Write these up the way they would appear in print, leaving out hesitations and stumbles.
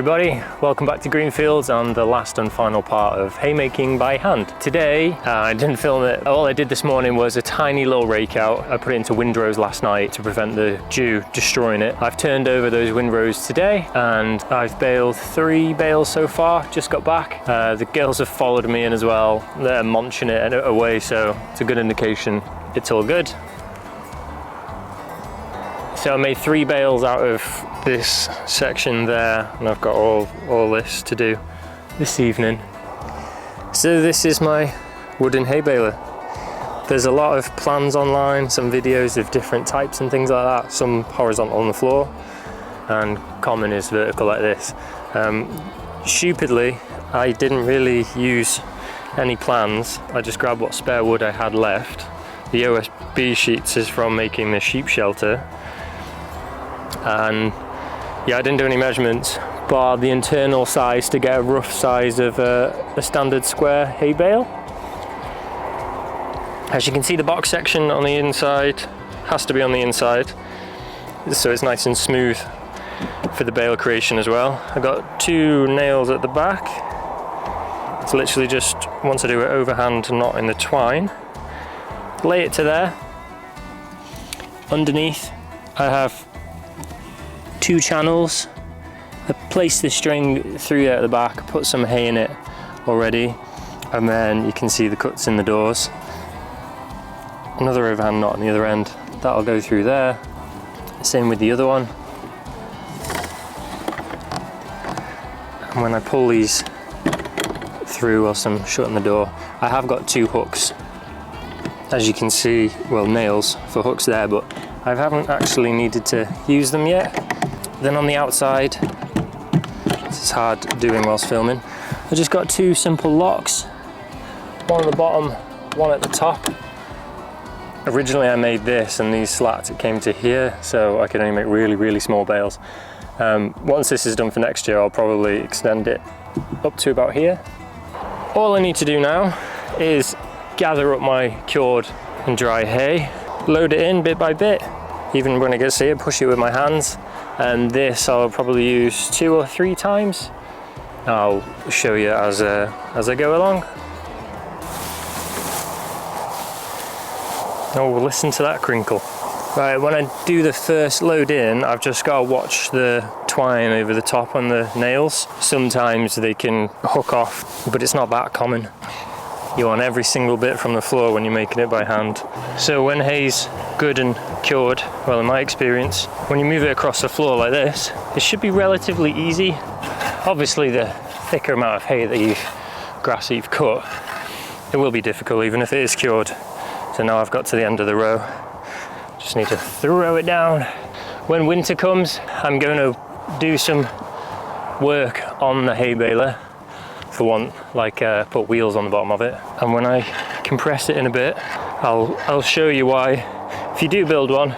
everybody, welcome back to Greenfields and the last and final part of haymaking by hand. Today, I didn't film it. All I did this morning was a tiny little rake out. I put it into windrows last night to prevent the dew destroying it. I've turned over those windrows today and I've baled 3 bales so far, just got back. The girls have followed me in as well. They're munching it away, so it's a good indication it's all good. So I made 3 bales out of this section there, and I've got all this to do this evening. So this is my wooden hay baler. There's a lot of plans online, some videos of different types and things like that, some horizontal on the floor, and common is vertical like this. Stupidly, I didn't really use any plans. I just grabbed what spare wood I had left. The OSB sheets is from making the sheep shelter. And yeah, I didn't do any measurements, bar the internal size to get a rough size of a standard square hay bale. As you can see, the box section on the inside has to be on the inside, so it's nice and smooth for the bale creation as well. I got 2 nails at the back. It's literally just, once I do it overhand, not in the twine, lay it to there. Underneath I have 2 channels. I placed the string through there at the back, put some hay in it already, and then you can see the cuts in the doors. Another overhand knot on the other end, that'll go through there. Same with the other one. And when I pull these through whilst I'm shutting the door, I have got 2 hooks. As you can see, well, nails for hooks there, but I haven't actually needed to use them yet. Then on the outside, this is hard doing whilst filming, I just got 2 simple locks, one at the bottom, one at the top. Originally I made this and these slats, it came to here, so I could only make really small bales. Once this is done for next year, I'll probably extend it up to about here. All I need to do now is gather up my cured and dry hay, load it in bit by bit. Even when it gets here, push it with my hands. And this I'll probably use 2 or 3 times. I'll show you as I go along. Oh, listen to that crinkle. Right, when I do the first load in, I've just got to watch the twine over the top on the nails. Sometimes they can hook off, but it's not that common. You want every single bit from the floor when you're making it by hand. So when hay's good and cured, well, in my experience, when you move it across the floor like this, it should be relatively easy. Obviously, the thicker amount of hay grass that you've cut, it will be difficult even if it is cured. So now I've got to the end of the row. Just need to throw it down. When winter comes, I'm going to do some work on the hay baler. For one, like put wheels on the bottom of it, and when I compress it in a bit, I'll show you why. If you do build one,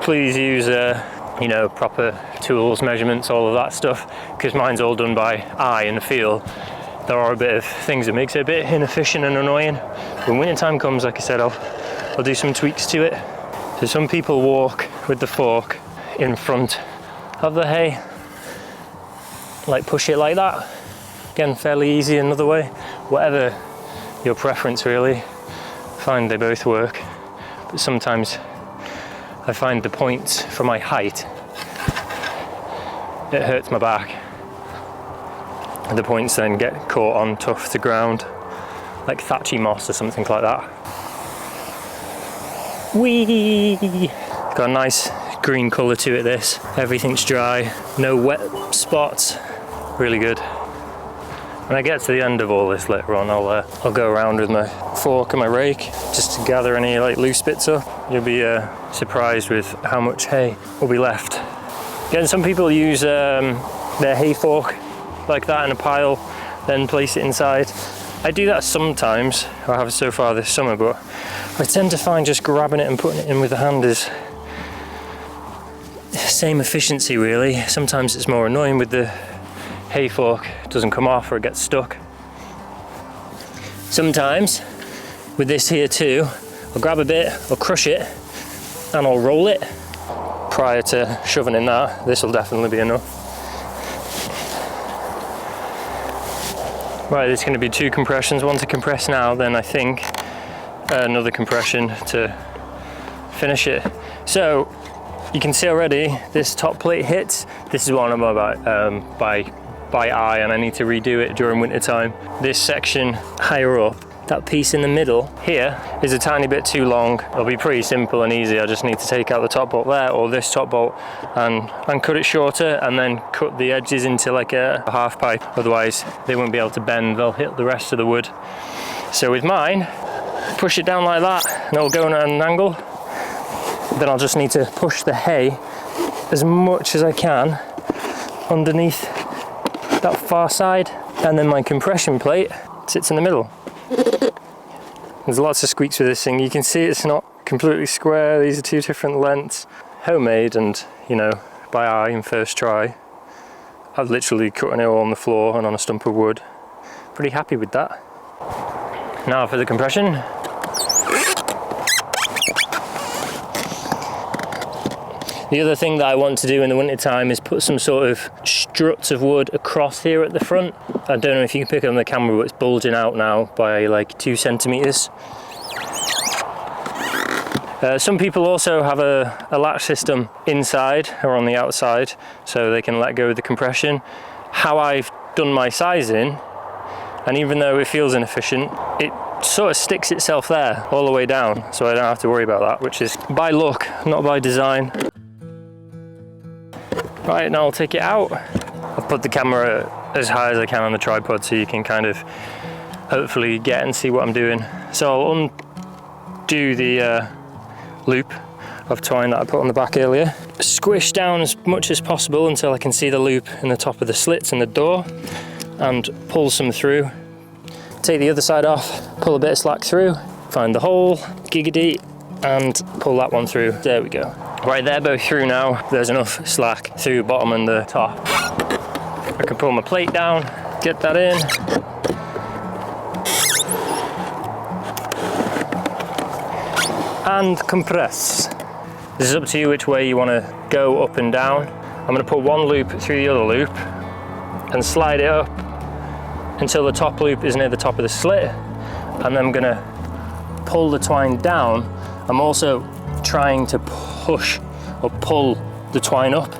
please use proper tools, measurements, all of that stuff, because mine's all done by eye and feel. There are a bit of things that makes it a bit inefficient and annoying. When winter time comes, like I said, I'll do some tweaks to it. So some people walk with the fork in front of the hay, like push it like that. Again, fairly easy another way. Whatever your preference really, I find they both work. But sometimes I find the points for my height, it hurts my back. The points then get caught on tough to ground, like thatchy moss or something like that. Whee! It's got a nice green colour to it, this. Everything's dry, no wet spots, really good. When I get to the end of all this later on, I'll go around with my fork and my rake just to gather any like loose bits up. You'll be surprised with how much hay will be left. Again, some people use their hay fork like that in a pile, then place it inside. I do that sometimes, I have so far this summer, but I tend to find just grabbing it and putting it in with the hand is the same efficiency really. Sometimes it's more annoying with the hay fork, it doesn't come off or it gets stuck. Sometimes with this here too, I'll grab a bit, I'll crush it and I'll roll it prior to shoving in that. This will definitely be enough. Right, there's going to be 2 compressions, one to compress now, then I think another compression to finish it. So you can see already this top plate hits. This is what I'm about by eye, and I need to redo it during winter time. This section higher up, that piece in the middle here, is a tiny bit too long. It'll be pretty simple and easy. I just need to take out the top bolt there, or this top bolt, and cut it shorter, and then cut the edges into like a half pipe. Otherwise they won't be able to bend, they'll hit the rest of the wood. So with mine, push it down like that and it'll go at an angle. Then I'll just need to push the hay as much as I can underneath that far side, and then my compression plate sits in the middle. There's lots of squeaks with this thing. You can see it's not completely square. These are 2 different lengths. Homemade and, you know, by eye in first try. I've literally cut an hole on the floor and on a stump of wood. Pretty happy with that. Now for the compression. The other thing that I want to do in the winter time is put some sort of struts of wood across here at the front. I don't know if you can pick it on the camera, but it's bulging out now by like 2 centimeters. Some people also have a latch system inside or on the outside, so they can let go of the compression. How I've done my sizing, and even though it feels inefficient, it sort of sticks itself there all the way down, so I don't have to worry about that, which is by luck, not by design. Right, now I'll take it out. I've put the camera as high as I can on the tripod so you can kind of hopefully get and see what I'm doing. So I'll undo the loop of twine that I put on the back earlier. Squish down as much as possible until I can see the loop in the top of the slits in the door, and pull some through. Take the other side off, pull a bit of slack through, find the hole, giggity, and pull that one through. There we go. Right, they're both through now. There's enough slack through the bottom and the top. I can pull my plate down, get that in. And compress. This is up to you which way you want to go, up and down. I'm going to put one loop through the other loop and slide it up until the top loop is near the top of the slit, and then I'm going to pull the twine down. I'm also trying to push or pull the twine up.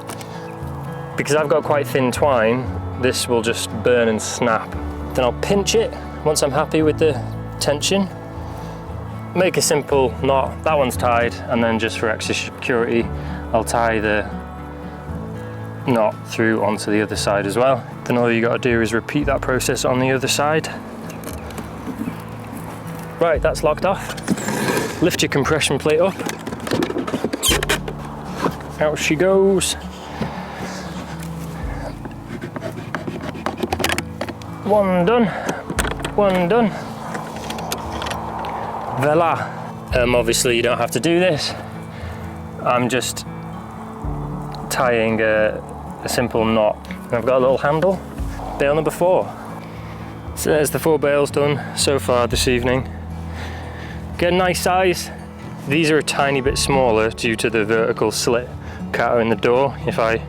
Because I've got quite thin twine, this will just burn and snap. Then I'll pinch it once I'm happy with the tension. Make a simple knot, that one's tied, and then just for extra security, I'll tie the knot through onto the other side as well. Then all you got to do is repeat that process on the other side. Right, that's locked off. Lift your compression plate up. Out she goes. One done, one done. Voila. Obviously you don't have to do this. I'm just tying a simple knot. And I've got a little handle. Bale number 4. So there's the 4 bales done so far this evening. Get a nice size. These are a tiny bit smaller due to the vertical slit cutter in the door. If I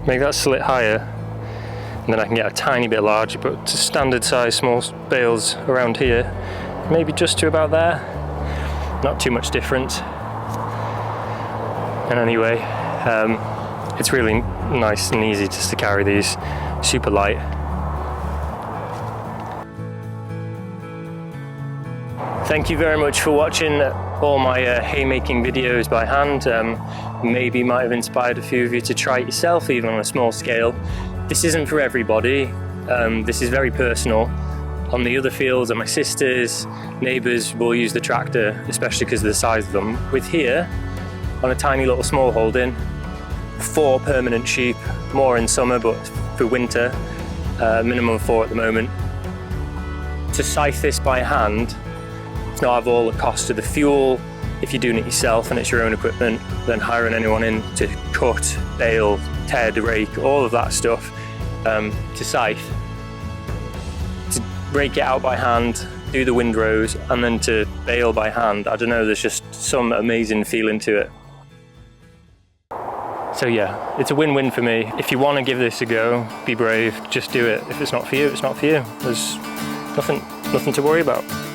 make that slit higher, then I can get a tiny bit larger, but to standard size small bales around here, maybe just to about there. Not too much difference. And anyway, it's really nice and easy just to carry these, super light. Thank you very much for watching all my haymaking videos by hand. Maybe might have inspired a few of you to try it yourself, even on a small scale. This isn't for everybody. This is very personal. On the other fields, and my sisters, neighbours will use the tractor, especially because of the size of them. With here, on a tiny little small holding, 4 permanent sheep, more in summer, but for winter, minimum 4 at the moment. To scythe this by hand, it's not have all the cost of the fuel. If you're doing it yourself and it's your own equipment, then hiring anyone in to cut, bale, ted, rake, all of that stuff to scythe. To rake it out by hand, do the windrows, and then to bale by hand. I don't know, there's just some amazing feeling to it. So yeah, it's a win-win for me. If you want to give this a go, be brave, just do it. If it's not for you, it's not for you. There's Nothing to worry about.